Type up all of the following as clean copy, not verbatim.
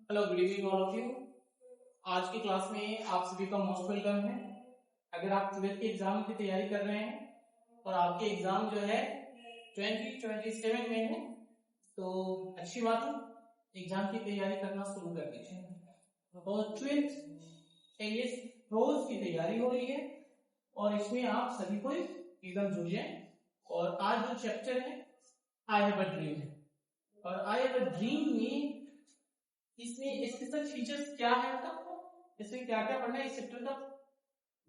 Hello, good evening all of you. आज की class में आप सभी का मोस्ट वेलकम है। अगर आप 12th के एग्जाम की तैयारी कर रहे हैं और आपके एग्जाम जो है 2027 में है तो अच्छी बात है, एग्जाम की तैयारी करना शुरू कर दीजिए। और 12th रोज की तैयारी हो रही है और इसमें आप सभी को एकदम जुड़ जाए। और आज जो चैप्टर है आई हैव अ ड्रीम है, और आई हैव अ ड्रीम में इसमें स्पेशल फीचर्स क्या है, इसमें क्या क्या पढ़ना है, इस चैप्टर का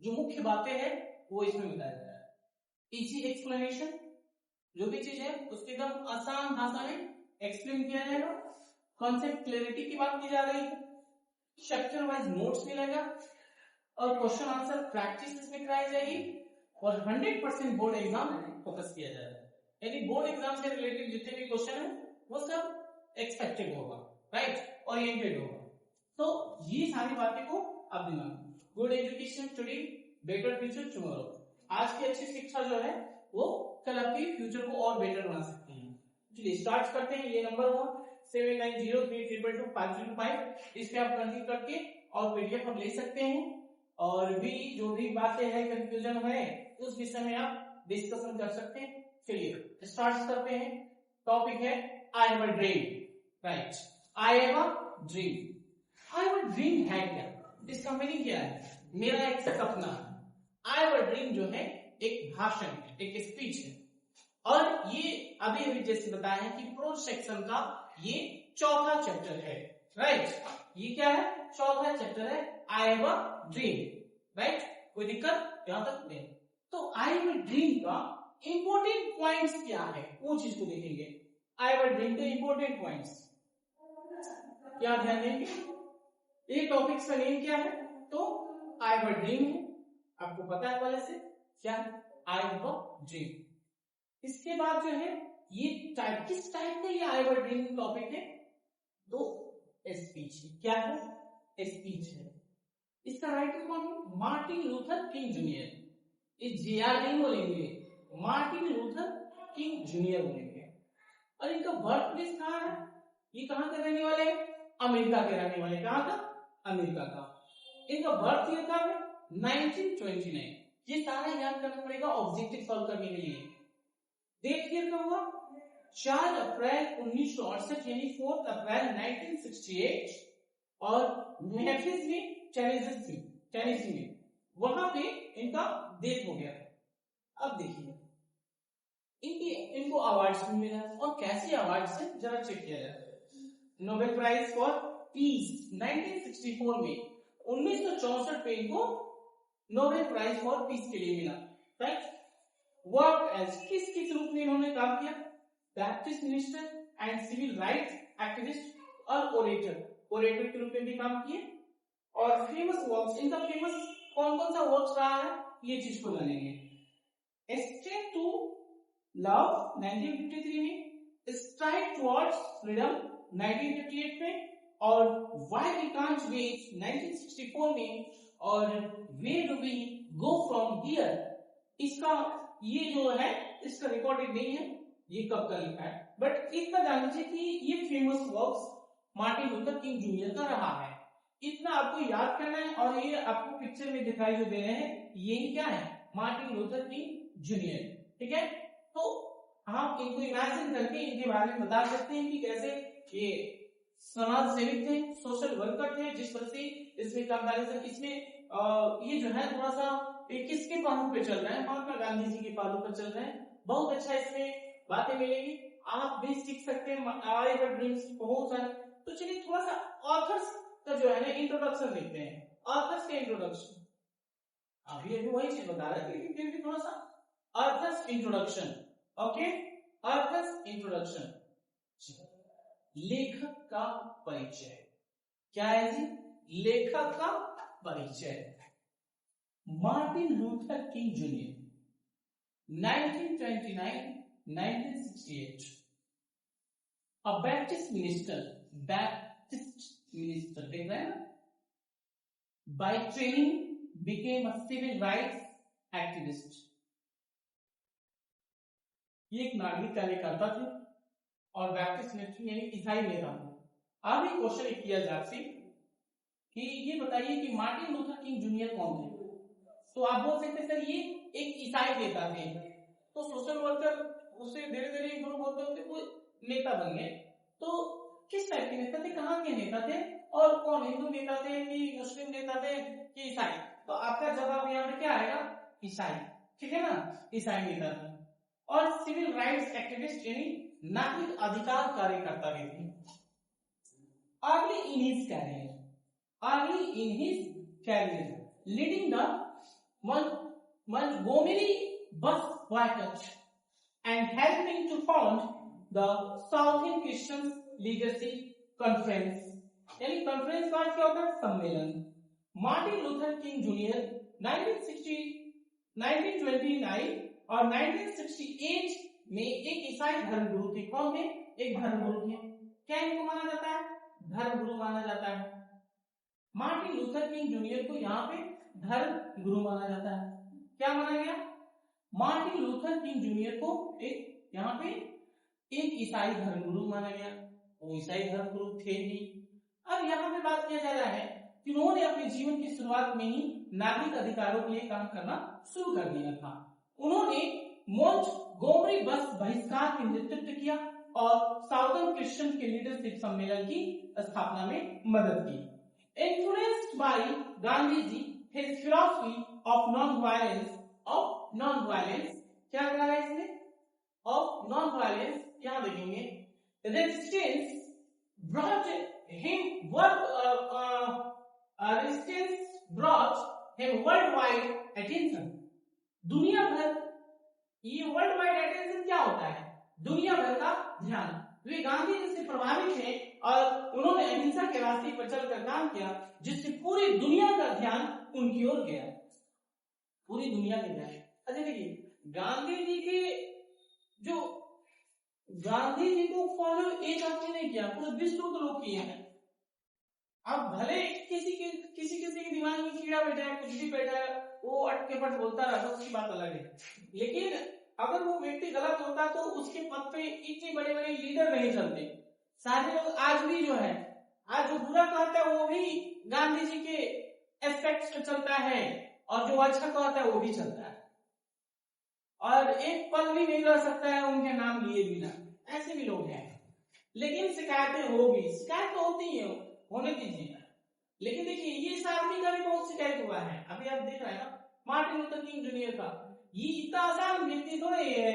जो मुख्य बातें हैं वो इसमें बताया जा रहा है। इजी एक्सप्लेनेशन, जो भी चीज है उसके एकदम आसान भाषा में एक्सप्लेन किया जाएगा। कॉन्सेप्ट क्लैरिटी की बात की जा रही है। चैप्टर वाइज नोट्स मिलेगा और क्वेश्चन आंसर प्रैक्टिस इसमें कराई जाएगी और 100% बोर्ड एग्जाम फोकस किया जाएगा। यानी बोर्ड एग्जाम से रिलेटेड जितने भी क्वेश्चन है वो सब एक्सपेक्टेड होगा, राइट, ओरिएंटेड होगा। तो ये सारी बातें को आप दिमाग, good education today, better future tomorrow. आज की अच्छी शिक्षा जो है वो कल आपके फ्यूचर को और बेटर बना सकती है। चलिए स्टार्ट करते हैं। ये नंबर हो 7903222505, इस पे आप कनेक्ट करके और पीडीएफ हम ले सकते हैं। और भी जो भी बातें हैं, कंफ्यूजन है, उस विषय में आप डिस्कशन कर सकते हैं। चलिए स्टार्ट करते हैं। टॉपिक है I have a dream, right. I have a dream. I have a dream है क्या, इसका मीनिंग क्या है? मेरा एक सपना है। आई हैव अ ड्रीम जो है एक भाषण है, एक स्पीच है। और ये अभी अभी जैसे बताया है कि प्रोज सेक्शन का ये चौथा चैप्टर है, राइट। ये क्या है? चौथा चैप्टर है I have a dream, right. कोई दिक्कत यहां तक नहीं? तो आई हैव अ ड्रीम का इंपॉर्टेंट पॉइंट्स क्या है वो चीज को देखेंगे। आई हैव अ ड्रीम के इंपॉर्टेंट पॉइंट्स क्या ध्यान देंगे। ये टॉपिक का नेम क्या है? तो आई हैव अ ड्रीम है, आपको पता है पहले से क्या है आई हैव अ ड्रीम। इसके बाद जो है ये टाइप, किस टाइप का ये I have a dream topic है? तो स्पीच है। क्या है? स्पीच है। इसका राइटर कौन है? Martin Luther king junior. इस जीआर नहीं बोलेंगे, मार्टिन लूथर किंग जूनियर बोलेंगे। और इनका बर्थ प्लेस कहाँ है? ये कहां के रहने वाले हैं? अमेरिका के रहने वाले। कहां का? अमेरिका का। इनका बर्थ ईयर कब है? 1929। ये सारा याद करना पड़ेगा ऑब्जेक्टिव सॉल्व करने के लिए। डेट ईयर कब हुआ? 4 अप्रैल 1968, यानी 4 अप्रैल 1968। और मैथ्स में टेनेसी में वहां पे इनका डेथ हो गया। अब देखिए इनको अवार्ड्स भी मिला, और कैसे अवार्ड से जरा चेक किया जाए। नोबेल प्राइज फॉर पीस 1964 में, 1964 पे इनको नोबेल प्राइज फॉर पीस के लिए मिला, राइट। वर्क एज, किस रूप में इन्होंने काम किया? Baptist minister and civil rights activist और ओरेटर के रूप में भी काम किए। और फेमस वर्क्स, इनका फेमस कौन कौन सा वर्क्स रहा है ये चीज को जानेंगे। स्ट्रेट टू लव 1953 में, स्ट्राइड टुवर्ड्स फ्रीडम 1958 में, और व्हाई वी कांट वेट 1964 में, और where do we go from here. इसका ये जो है इसका रिकॉर्डेड नहीं है ये कब का लिखा है, बट इतना जान लीजिए कि ये famous works Martin Luther king junior का रहा है। इतना आपको याद करना है। और ये आपको पिक्चर में दिखाई जो दे रहे हैं ये क्या है? मार्टिन लूथर किंग जूनियर, ठीक है। तो हम इनको इमेजिन करके इनके बारे में बता सकते हैं कि कैसे ये समाज सेविक थे, सोशल वर्कर थे, जिस तरह से इसमें कंपैरिजन, इसमें ये जो है थोड़ा सा किसके पालू पे चल रहा है? महात्मा गांधी जी के पालू पे चल रहे हैं। बहुत अच्छा इसमें बातें मिलेगी, आप भी सीख सकते हैं। आई हैव अ ड्रीम्स बहुत सारे। तो चलिए थोड़ा सा ऑथर्स का जो है ना इंट्रोडक्शन देखते हैं। ऑथर्स का इंट्रोडक्शन अभी अभी वही चीज बता रहा है, लेकिन फिर भी थोड़ा सा authors introduction. Okay, authors introduction. लेखक का परिचय क्या है जी? लेखक का परिचय। Martin Luther king junior 1929-1968, a Baptist minister देख रहे हैं ना? By training became a civil rights activist. ये एक नागरिक कार्यकर्ता थे और बैप्टिस्ट मिनिस्ट्री यानी ईसाई नेता थे। अब एक क्वेश्चन किया जाए आपसे कि ये बताइए कि मार्टिन लूथर किंग जूनियर कौन थे? तो आप बोल सकते सर ये एक ईसाई नेता थे। तो सोशल वर्कर उससे धीरे धीरे इम्प्रूव होते होते वो नेता बन गए। तो किस टाइप के नेता थे, कहाँ के नेता थे, और कौन, हिंदू नेता थे कि मुस्लिम नेता थे कि ईसाई? तो आपका जवाब यहाँ पे क्या आएगा? ईसाई। ठीक है ना, ईसाई नेता थे। और सिविल राइट्स एक्टिविस्ट यानी नागरिक अधिकार कार्यकर्ता भी थे। Early in his career leading the Montgomery bus boycott and helping to found the Southern Christian Legacy Conference। यानी कॉन्फ्रेंस का क्या होता है? सम्मेलन। मार्टिन लूथर किंग जूनियर 1929 और 1968 में एक ईसाई धर्मगुरु थे। कौन थे? एक धर्मगुरु थे। क्या इनको माना जाता है? धर्मगुरु माना जाता है। मार्टिन लूथर किंग जूनियर को यहाँ पे धर्म गुरु माना जाता है। क्या माना गया? मार्टिन लूथर किंग जूनियर को एक यहाँ पे एक ईसाई धर्म गुरु माना गया। वो ईसाई धर्म गुरु थे ही। अब यहाँ पे बात किया जा रहा है कि उन्होंने अपने जीवन की शुरुआत में ही नागरिक अधिकारों के लिए काम करना शुरू कर दिया था। उन्होंने मोंटगोमरी बस बहिष्कार के नेतृत्व किया और साउदर्न क्रिश्चियन के लीडरशिप सम्मेलन की स्थापना में मदद की। Influenced by Gandhiji, his philosophy of non-violence, क्या कहा है इसने? Of non-violence, यहाँ देखेंगे, resistance brought him worldwide attention। दुनिया भर, ये worldwide attention क्या होता है? दुनिया भर का ध्यान। वे गांधी जी से प्रभावित थे और उन्होंने अहिंसा के रास्ते पर चलकर काम किया, जिससे पूरी दुनिया का ध्यान उनकी ओर गया। पूरी दुनिया के ध्यान। अच्छा देखिए, गांधी जी को फॉलो एक आदमी ने किया, पूरे विश्व के लोग किए हैं। अब भले किसी के दिमाग में कीड़ा बैठा है, कुछ भी बैठा है, वो अटके पट बोलता रहता, उसकी बात अलग है। लेकिन अगर वो व्यक्ति गलत होता तो उसके पद पे इतने बड़े बड़े लीडर नहीं चलते। सारे लोग आज भी जो है, आज जो बुरा कहता है वो भी गांधी जी के एस्पेक्ट पे चलता है, और जो अच्छा कहता है वो भी चलता है, और एक पल भी नहीं रह सकता है उनके नाम लिए बिना। ऐसे भी लोग हैं। लेकिन शिकायतें होगी, शिकायत तो होती है, होने दीजिए। लेकिन देखिए, ये इस आदमी का भी बहुत शिकायत हुआ है। अभी आप देख रहे हैं ना, मार्टिन लूथर किंग जूनियर का, ये इतना आसान व्यक्ति थोड़े है,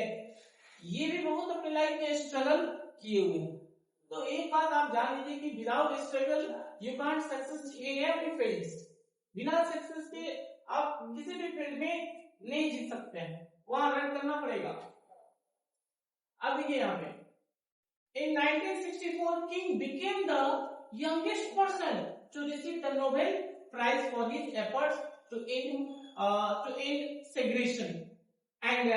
ये भी बहुत अपने लाइफ में स्ट्रगल किए हुए हैं। तो एक बात आप जान लीजिए कि without struggle you can't success in every field. बिना सक्सेस के आप किसी भी फील्ड में नहीं जीत सकते हैं, वहां रन करना पड़ेगा। अब देखिए यहाँ पे, in 1964 King became the youngest person to receive the Nobel Prize for his efforts to end segregation and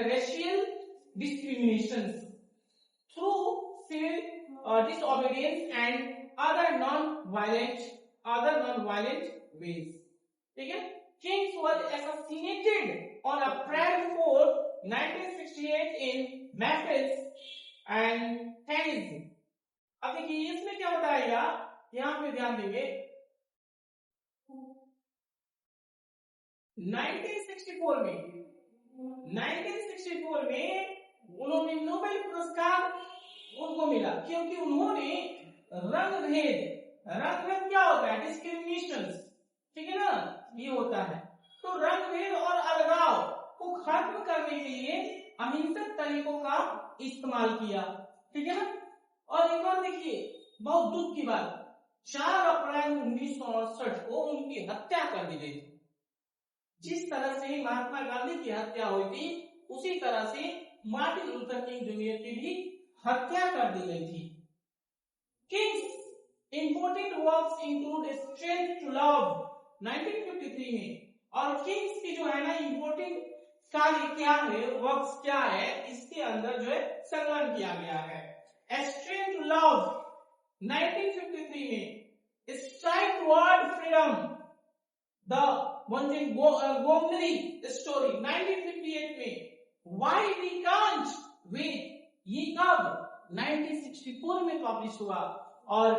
racial discriminations through civil disobedience and other non-violent ways। ठीक है, King was assassinated on April 4, 1968 in Memphis and Tennessee। अब देखिए इसमें क्या बताएगा, यहाँ पे ध्यान देंगे। 1964 में उन्होंने नोबेल पुरस्कार उनको मिला, क्योंकि उन्होंने रंग भेद क्या होता है? डिस्क्रिमिनेशन, ठीक है ना, ये होता है। तो रंग भेद और अलगाव को खत्म करने के लिए अहिंसक तरीकों का इस्तेमाल किया, ठीक है ना। और एक और देखिए, बहुत दुख की बात, 4 अप्रैल 1968 को उनकी हत्या कर दी गई। जिस तरह से महात्मा गांधी की हत्या हुई थी, उसी तरह से मार्टिन लूथर किंग जूनियर की भी हत्या कर दी गई थी। King's important works include strength to love 1953 में, और किंग्स की जो है ना इंपोर्टेंट कार्य क्या है, वर्क्स क्या है, इसके अंदर जो है संकलन किया गया है। स्ट्रेंथ टू लव 1953 में, strike toward freedom the Montgomery story 1958 में, व्हाई वी कांट वेट, ये कब 1964 में पब्लिश हुआ। और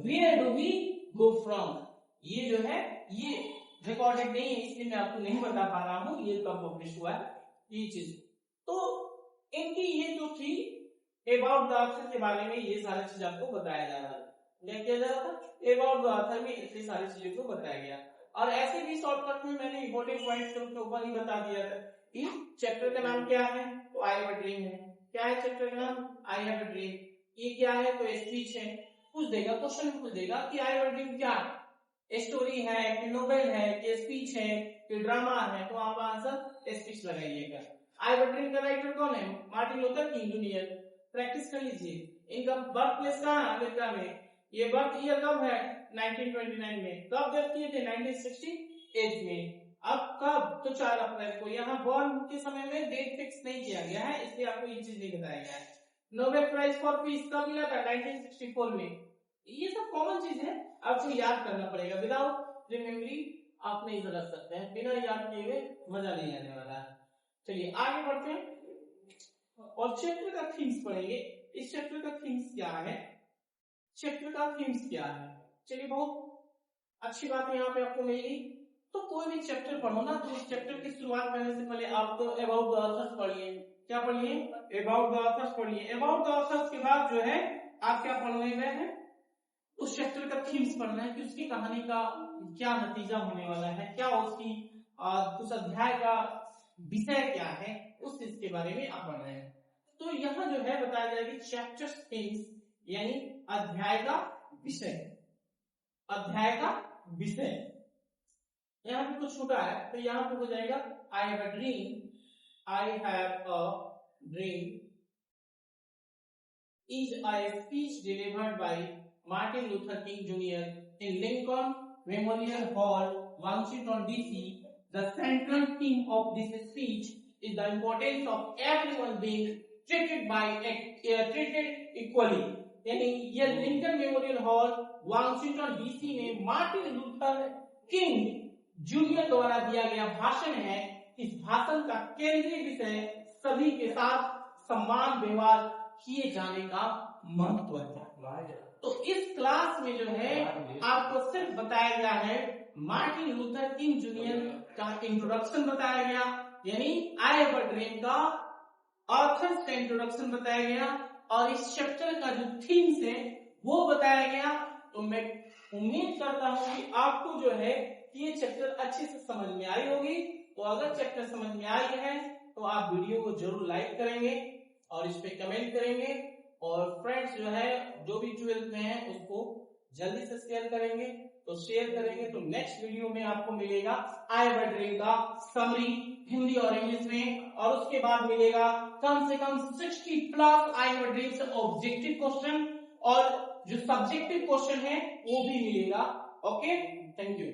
where do we go from, ये जो है ये रिकॉर्डेड नहीं है इसलिए मैं आपको नहीं बता पा रहा हूँ ये कब पब्लिश हुआ है ये चीज। तो इनकी ये जो थी अबाउट द ऑथर के बारे में ये सारी चीज आपको बताया जा रहा है। क्या किया जा रहा था? अबाउट द ऑथर में इतनी सारी चीजों को बताया गया। और ऐसे भी शॉर्टकट में मैंने इंपॉर्टेंट पॉइंट्स के ऊपर ही बता दिया था कि चैप्टर का नाम क्या है, तो आई हैव अ ड्रीम है। क्या है चैप्टर का नाम? I have a dream. ये क्या है? तो स्पीच है। पूछ देगा, क्वेश्चन पूछ देगा कि आई हैव अ ड्रीम क्या है, स्टोरी है कि नोवेल है कि स्पीच है कि ड्रामा है, तो आप आंसर स्पीच लगाइएगा। आई हैव अ ड्रीम का राइटर कौन है? Martin Luther king junior. Practice कर लीजिए। इनका बर्थ प्लेस कहाँ है? अमेरिका में। ये बर्थ ईयर कब है? 1929 में। कब डेथ किए थे? 1968 में। अब कब? तो 4 अप्रैल को। यहाँ बॉर्न के समय में डेट फिक्स नहीं किया गया है इसलिए आपको ये चीज नहीं बताया गया है। नोबेल प्राइज फॉर पीस कब मिला था? 1964 में। ये सब कॉमन चीज है, आपको याद करना पड़ेगा। विदाउट रिमेम्बरिंग आप नहीं समझ सकते हैं, बिना याद किए हुए मजा नहीं आने वाला है। चलिए आगे बढ़ते हैं और चैप्टर का थीम्स पढ़ेंगे। इस चैप्टर का थीम्स क्या है? चैप्टर का थीम्स क्या है? चलिए बहुत अच्छी बात है यहाँ पे आपको मिलेगी। तो कोई भी चैप्टर पढ़ो ना तो इस चैप्टर की शुरुआत करने से पहले आप तो अबाउट द ऑथर्स पढ़िए। क्या पढ़िए? अबाउट द ऑथर्स पढ़िए। अबाउट द ऑथर्स के बाद जो है आप क्या पढ़ने गए हैं? उस चैप्टर का थीम्स पढ़ना है कि उसकी कहानी का क्या नतीजा होने वाला है, क्या उसकी उस अध्याय का विषय क्या है, उस चीज के बारे में आप पढ़ रहे हैं। तो यहाँ जो है बताया जाएगा चैप्टर थीम्स यानी अध्याय का विषय। अध्याय का विषय यहाँ पे कुछ छूटा है तो यहाँ पे हो जाएगा I have a dream. I have a dream is a speech delivered by Martin Luther King Jr. in Lincoln Memorial Hall, Washington DC. The central theme of this speech is the importance of everyone being treated equally. यानी ये Lincoln memorial hall Washington DC में Martin Luther king junior द्वारा दिया गया भाषण है। इस भाषण का केंद्रीय विषय सभी के साथ समान व्यवहार किए जाने का महत्व है। तो इस क्लास में जो है आपको सिर्फ बताया गया है मार्टिन लूथर किंग जूनियर का इंट्रोडक्शन बताया गया, यानी आई हैव अ ड्रीम का ऑथर्स का इंट्रोडक्शन बताया गया और इस चैप्टर का जो थीम्स है वो बताया गया। तो मैं उम्मीद करता हूं कि आपको जो है ये चैप्टर अच्छे से समझ में आई होगी। तो अगर चैप्टर समझ में आई है तो आप वीडियो को जरूर लाइक करेंगे और इस पे कमेंट करेंगे और फ्रेंड्स जो है जो भी 12th में है उसको जल्दी से शेयर करेंगे। तो शेयर करेंगे तो नेक्स्ट वीडियो में आपको मिलेगा आई हैव अ ड्रीम का समरी हिंदी और इंग्लिश में, और उसके बाद मिलेगा कम से कम 60+ आई हैव अ ड्रीम से ऑब्जेक्टिव क्वेश्चन और जो सब्जेक्टिव क्वेश्चन है वो भी मिलेगा। Okay, thank you.